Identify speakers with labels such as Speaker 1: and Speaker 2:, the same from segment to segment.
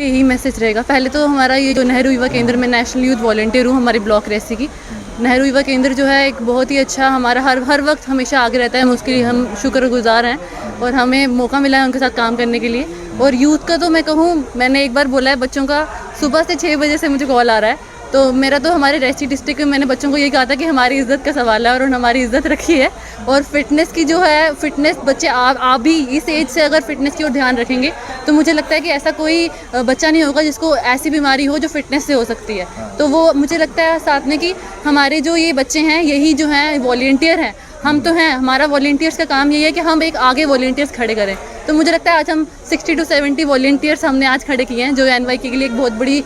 Speaker 1: यही मैसेज रहेगा। पहले तो हमारा ये जो नेहरू युवा केंद्र में नेशनल यूथ वॉलंटियर हूँ हमारी ब्लॉक रेसी की। नेहरू युवा केंद्र जो है एक बहुत ही अच्छा हमारा हर वक्त हमेशा आगे रहता है। हम उसके लिए हम शुक्रगुजार हैं और हमें मौका मिला है उनके साथ काम करने के लिए। और यूथ का तो मैं कहूँ, मैंने एक बार बोला है बच्चों का, सुबह से 6 बजे से मुझे कॉल आ रहा है। तो मेरा तो हमारे रेसी डिस्ट्रिक्ट में मैंने बच्चों को ये कहा था कि हमारी इज़्ज़त का सवाल है और उन्होंने हमारी इज़्ज़त रखी है। और फिटनेस की जो है, फिटनेस बच्चे आप भी इस एज से अगर फिटनेस की ओर ध्यान रखेंगे तो मुझे लगता है कि ऐसा कोई बच्चा नहीं होगा जिसको ऐसी बीमारी हो जो फिटनेस से हो सकती है। तो वो मुझे लगता है साथ में कि हमारे जो ये बच्चे हैं यही जो हैं वॉलंटियर हैं, हम तो हैं। हमारा वॉलंटियर्स का काम यही है कि हम एक आगे वॉलंटियर्स खड़े करें। तो मुझे लगता है आज हम 60 to 70 वॉलंटियर्स हमने आज खड़े किए हैं, जो NYK के लिए एक बहुत बड़ी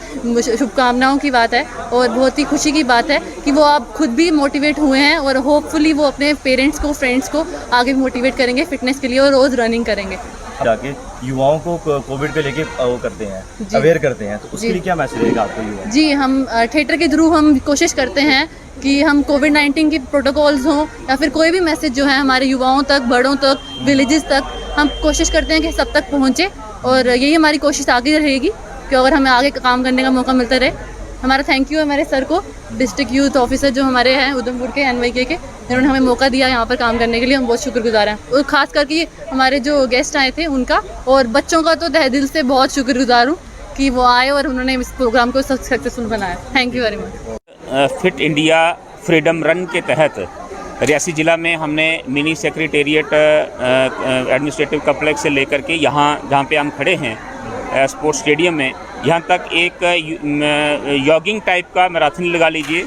Speaker 1: शुभकामनाओं की बात है और बहुत ही खुशी की बात है कि वो आप खुद भी मोटिवेट हुए हैं और होपफुली वो अपने पेरेंट्स को, फ्रेंड्स को आगे मोटिवेट करेंगे फिटनेस के लिए और रोज़ रनिंग करेंगे।
Speaker 2: जाके युवाओं को कोविड को लेके वो करते हैं, अवेयर करते हैं, तो उसके लिए क्या मैसेज रहेगा आपको युवा?
Speaker 1: जी, हम थिएटर के थ्रू हम कोशिश करते हैं कि हम कोविड-19 की प्रोटोकॉल्स हों या फिर कोई भी मैसेज जो है हमारे युवाओं तक, बड़ों तक, विलेजेस तक, हम कोशिश करते हैं कि सब तक पहुँचे। और यही हमारी कोशिश आगे रहेगी कि अगर हमें आगे काम करने का मौका मिलता रहे। हमारा थैंक यू है हमारे सर को, डिस्ट्रिक्ट यूथ ऑफिसर जो हमारे हैं उधमपुर के NYK के, जिन्होंने हमें मौका दिया यहाँ पर काम करने के लिए। हम बहुत शुक्रगुजार हैं। और ख़ास करके हमारे जो गेस्ट आए थे उनका, और बच्चों का तो तहे दिल से बहुत शुक्रगुजार हूँ कि वो आए और उन्होंने इस प्रोग्राम को सक्सेसफुल बनाया। Thank you very much.
Speaker 3: Fit India freedom run के तहत रियासी ज़िला में हमने मिनी सेक्रेटेरिएट एडमिनिस्ट्रेटिव कम्प्लेक्स से लेकर के यहाँ जहाँ पे हम खड़े हैं स्पोर्ट्स स्टेडियम में, यहाँ तक एक जॉगिंग टाइप का मैराथन लगा लीजिए,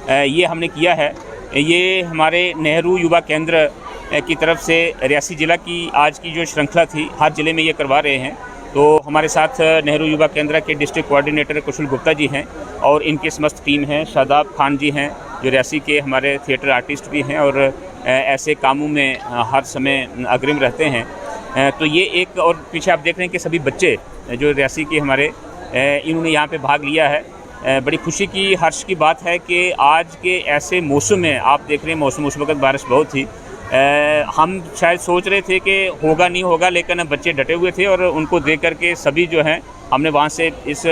Speaker 3: ये हमने किया है। ये हमारे नेहरू युवा केंद्र की तरफ से रियासी ज़िला की आज की जो श्रृंखला थी, हर ज़िले में ये करवा रहे हैं। तो हमारे साथ नेहरू युवा केंद्र के डिस्ट्रिक्ट कोऑर्डिनेटर कुशल गुप्ता जी हैं और इनकी समस्त टीम है। शादाब खान जी हैं जो रियासी के हमारे थिएटर आर्टिस्ट भी हैं और ऐसे कामों में हर समय अग्रिम रहते हैं। तो ये एक, और पीछे आप देख रहे हैं कि सभी बच्चे जो रियासी के हमारे इन्होंने यहाँ पे भाग लिया है। बड़ी खुशी की, हर्ष की बात है कि आज के ऐसे मौसम में, आप देख रहे हैं मौसम उस वक्त बारिश बहुत थी, हम शायद सोच रहे थे कि होगा नहीं होगा, लेकिन बच्चे डटे हुए थे और उनको देख करके सभी जो हैं हमने वहाँ से इस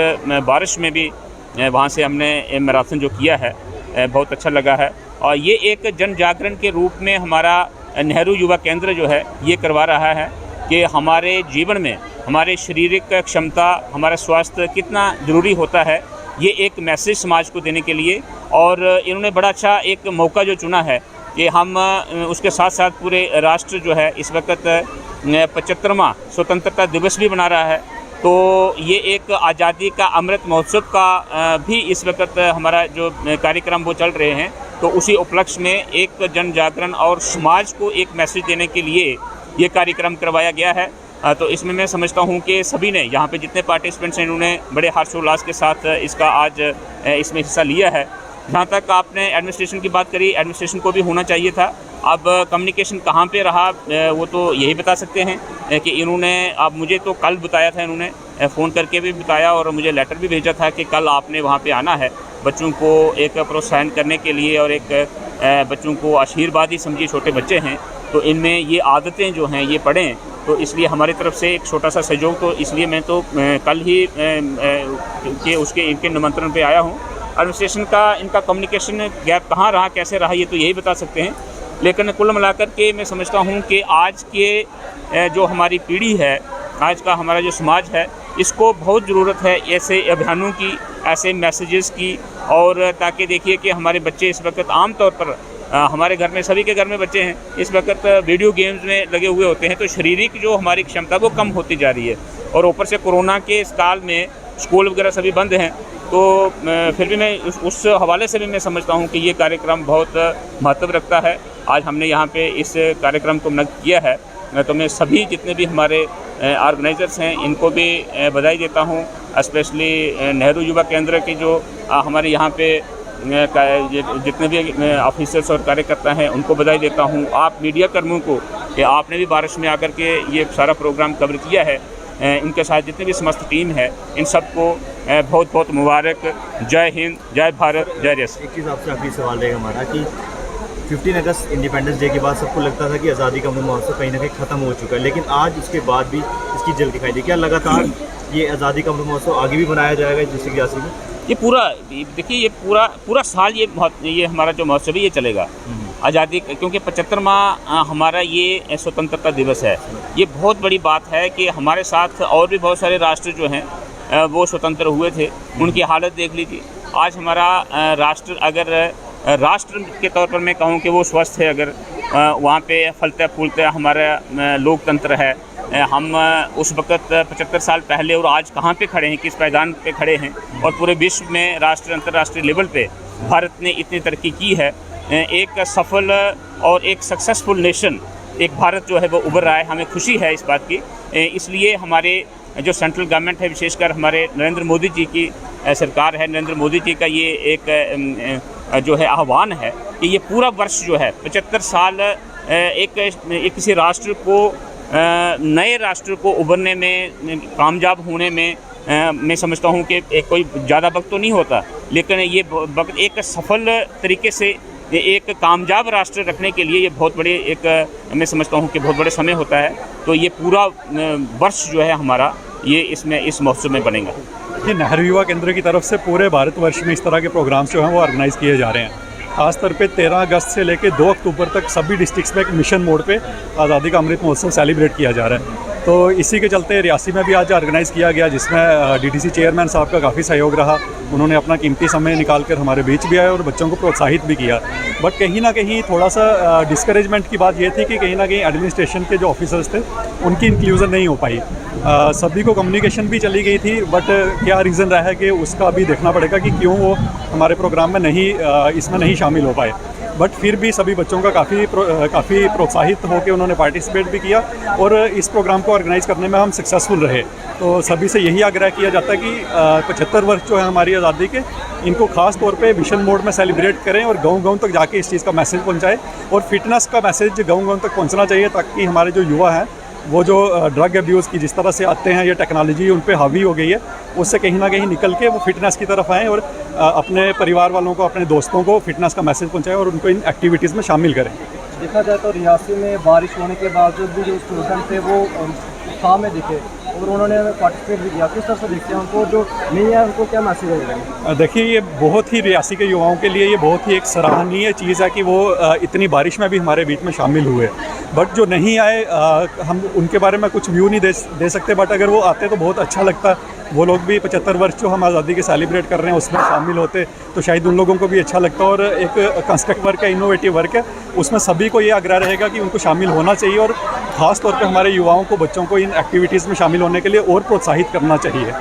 Speaker 3: बारिश में भी वहाँ से हमने मैराथन जो किया है बहुत अच्छा लगा है। और ये एक जन जागरण के रूप में हमारा नेहरू युवा केंद्र जो है ये करवा रहा है कि हमारे जीवन में हमारे शारीरिक क्षमता, हमारा स्वास्थ्य कितना ज़रूरी होता है, ये एक मैसेज समाज को देने के लिए। और इन्होंने बड़ा अच्छा एक मौका जो चुना है कि हम उसके साथ साथ पूरे राष्ट्र जो है इस वक्त 75वां स्वतंत्रता दिवस भी मना रहा है। तो ये एक आज़ादी का अमृत महोत्सव का भी इस वक्त हमारा जो कार्यक्रम वो चल रहे हैं, तो उसी उपलक्ष्य में एक जन जागरण और समाज को एक मैसेज देने के लिए ये कार्यक्रम करवाया गया है। तो इसमें मैं समझता हूँ कि सभी ने, यहाँ पे जितने पार्टिसिपेंट्स हैं, इन्होंने बड़े हर्षोल्लास के साथ इसका आज इसमें हिस्सा लिया है। जहाँ तक आपने एडमिनिस्ट्रेशन की बात करी, एडमिनिस्ट्रेशन को भी होना चाहिए था। अब कम्युनिकेशन कहाँ पे रहा वो तो यही बता सकते हैं कि इन्होंने, अब मुझे तो कल बताया था, इन्होंने फ़ोन करके भी बताया और मुझे लेटर भी भेजा था कि कल आपने वहाँ पे आना है बच्चों को एक प्रोत्साहन करने के लिए और एक बच्चों को आशीर्वाद ही समझिए, छोटे बच्चे हैं तो इनमें ये आदतें जो हैं ये पढ़ें। तो इसलिए हमारी तरफ से एक छोटा सा सहयोग, तो इसलिए मैं तो कल ही के उसके इनके निमंत्रण पे आया हूँ। एडमिनिस्ट्रेशन का इनका कम्युनिकेशन गैप कहाँ रहा, कैसे रहा, ये तो यही बता सकते हैं। लेकिन कुल मिलाकर के मैं समझता हूँ कि आज के जो हमारी पीढ़ी है, आज का हमारा जो समाज है, इसको बहुत ज़रूरत है ऐसे अभियानों की, ऐसे मैसेजेस की। और ताकि देखिए कि हमारे बच्चे इस वक्त आम तौर पर हमारे घर में, सभी के घर में बच्चे हैं, इस वक्त वीडियो गेम्स में लगे हुए होते हैं। तो शारीरिक जो हमारी क्षमता वो कम होती जा रही है और ऊपर से कोरोना के इस काल में स्कूल वगैरह सभी बंद हैं। तो फिर भी मैं उस हवाले से भी मैं समझता हूँ कि ये कार्यक्रम बहुत महत्व रखता है। आज हमने यहाँ पे इस कार्यक्रम को मुनक़्क़िद किया है। तो मैं सभी जितने भी हमारे ऑर्गेनाइज़र्स हैं इनको भी बधाई देता हूँ, स्पेशली नेहरू युवा केंद्र की जो हमारे यहाँ पे जितने भी ऑफिसर्स और कार्यकर्ता हैं उनको बधाई देता हूँ। आप मीडिया कर्मियों को कि आपने भी बारिश में आकर के ये सारा प्रोग्राम कवर किया है, इनके साथ जितनी भी समस्त टीम है इन सबको बहुत बहुत मुबारक। जय हिंद, जय भारत, जय रियासी।
Speaker 2: एक चीज़ आपसे आखिरी सवाल रहेगा हमारा कि 15 अगस्त इंडिपेंडेंस डे के बाद सबको लगता था कि आज़ादी का अमृत महोत्सव कहीं ना कहीं ख़त्म हो चुका है, लेकिन आज उसके बाद भी इसकी जल्द दिखाई दी। क्या लगातार ये आज़ादी का अमृत महोत्सव आगे भी बनाया जाएगा डिस्ट्रिक्ट रियासी में?
Speaker 3: ये पूरा देखिए, ये पूरा साल ये हमारा जो महोत्सव है ये चलेगा आज़ादी, क्योंकि 75वां हमारा ये स्वतंत्रता दिवस है। ये बहुत बड़ी बात है कि हमारे साथ और भी बहुत सारे राष्ट्र जो हैं वो स्वतंत्र हुए थे, उनकी हालत देख लीजिए। आज हमारा राष्ट्र, अगर राष्ट्र के तौर पर मैं कहूँ कि वो स्वस्थ है, अगर वहाँ पे फलते फूलते हमारा लोकतंत्र है। हम उस वक़्त 75 साल पहले और आज कहाँ पे खड़े हैं, किस पायदान पे खड़े हैं, और पूरे विश्व में राष्ट्रीय अंतर्राष्ट्रीय लेवल पे भारत ने इतनी तरक्की की है। एक सफल और एक सक्सेसफुल नेशन, एक भारत जो है वो उभर रहा है। हमें खुशी है इस बात की। इसलिए हमारे जो सेंट्रल गवर्नमेंट है, विशेषकर हमारे नरेंद्र मोदी जी की सरकार है, नरेंद्र मोदी जी का ये एक जो है आह्वान है कि ये पूरा वर्ष जो है 75 साल एक किसी राष्ट्र को, नए राष्ट्र को उभरने में, कामयाब होने में, मैं समझता हूँ कि कोई ज़्यादा वक्त तो नहीं होता, लेकिन ये वक्त एक सफल तरीके से एक कामयाब राष्ट्र रखने के लिए ये बहुत बड़े एक, मैं समझता हूँ कि बहुत बड़े समय होता है। तो ये पूरा वर्ष जो है हमारा ये इस महोत्सव में बनेगा।
Speaker 4: ये नेहरू युवा केंद्र की तरफ से पूरे भारतवर्ष में इस तरह के प्रोग्राम्स जो हैं वो ऑर्गेनाइज़ किए जा रहे हैं। खासतौर पे 13 अगस्त से लेकर 2 अक्टूबर तक सभी डिस्ट्रिक्ट्स में एक मिशन मोड पे आज़ादी का अमृत महोत्सव सेलिब्रेट किया जा रहा है। तो इसी के चलते रियासी में भी आज ऑर्गेनाइज़ किया गया, जिसमें डीडीसी चेयरमैन साहब का काफ़ी सहयोग रहा। उन्होंने अपना कीमती समय निकाल कर हमारे बीच भी आए और बच्चों को प्रोत्साहित भी किया। बट कहीं ना कहीं थोड़ा सा डिस्करेजमेंट की बात ये थी कि कहीं ना कहीं एडमिनिस्ट्रेशन के जो ऑफिसर्स थे उनकी इंक्लूज़न नहीं हो पाई। सभी को कम्युनिकेशन भी चली गई थी, बट क्या रीज़न रहा है कि उसका अभी देखना पड़ेगा कि क्यों वो हमारे प्रोग्राम में इसमें नहीं शामिल हो पाए। बट फिर भी सभी बच्चों का काफ़ी प्रोत्साहित होकर उन्होंने पार्टिसिपेट भी किया और इस प्रोग्राम को ऑर्गेनाइज़ करने में हम सक्सेसफुल रहे। तो सभी से यही आग्रह किया जाता है कि 75 वर्ष जो है हमारी आज़ादी के, इनको ख़ास तौर पे मिशन मोड में सेलिब्रेट करें और गाँव-गाँव तक जाके इस चीज़ का मैसेज पहुँचाएँ। और फिटनेस का मैसेज गाँव-गाँव तक पहुँचना चाहिए, ताकि हमारे जो युवा हैं वो जो ड्रग अब्यूज़ की जिस तरह से आते हैं, ये टेक्नोलॉजी उन पे हावी हो गई है, उससे कहीं ना कहीं निकल के वो फिटनेस की तरफ आएँ और अपने परिवार वालों को, अपने दोस्तों को फिटनेस का मैसेज पहुंचाएं और उनको इन एक्टिविटीज़ में शामिल करें।
Speaker 5: देखा जाए तो रियासी में बारिश होने के बावजूद भी जो स्टूडेंट थे वो उत्साह में दिखे और उन्होंने पार्टिसिपेट भी किया। किस तरह से देखते हैं उनको, जो नहीं है उनको क्या मैसेज है?
Speaker 4: देखिए, ये बहुत ही रियासी के युवाओं के लिए ये बहुत ही एक सराहनीय चीज़ है कि वो इतनी बारिश में भी हमारे बीच में शामिल हुए। बट जो नहीं आए, हम उनके बारे में कुछ व्यू नहीं दे सकते, बट अगर वो आते तो बहुत अच्छा लगता। वो लोग भी 75 वर्ष जो हम आज़ादी के सेलिब्रेट कर रहे हैं उसमें शामिल होते तो शायद उन लोगों को भी अच्छा लगता। और एक कंस्ट्रक्ट वर्क है, इनोवेटिव वर्क है, उसमें सभी को ये आग्रह रहेगा कि उनको शामिल होना चाहिए और ख़ास तौर पे हमारे युवाओं को, बच्चों को इन एक्टिविटीज़ में शामिल होने के लिए और प्रोत्साहित करना चाहिए।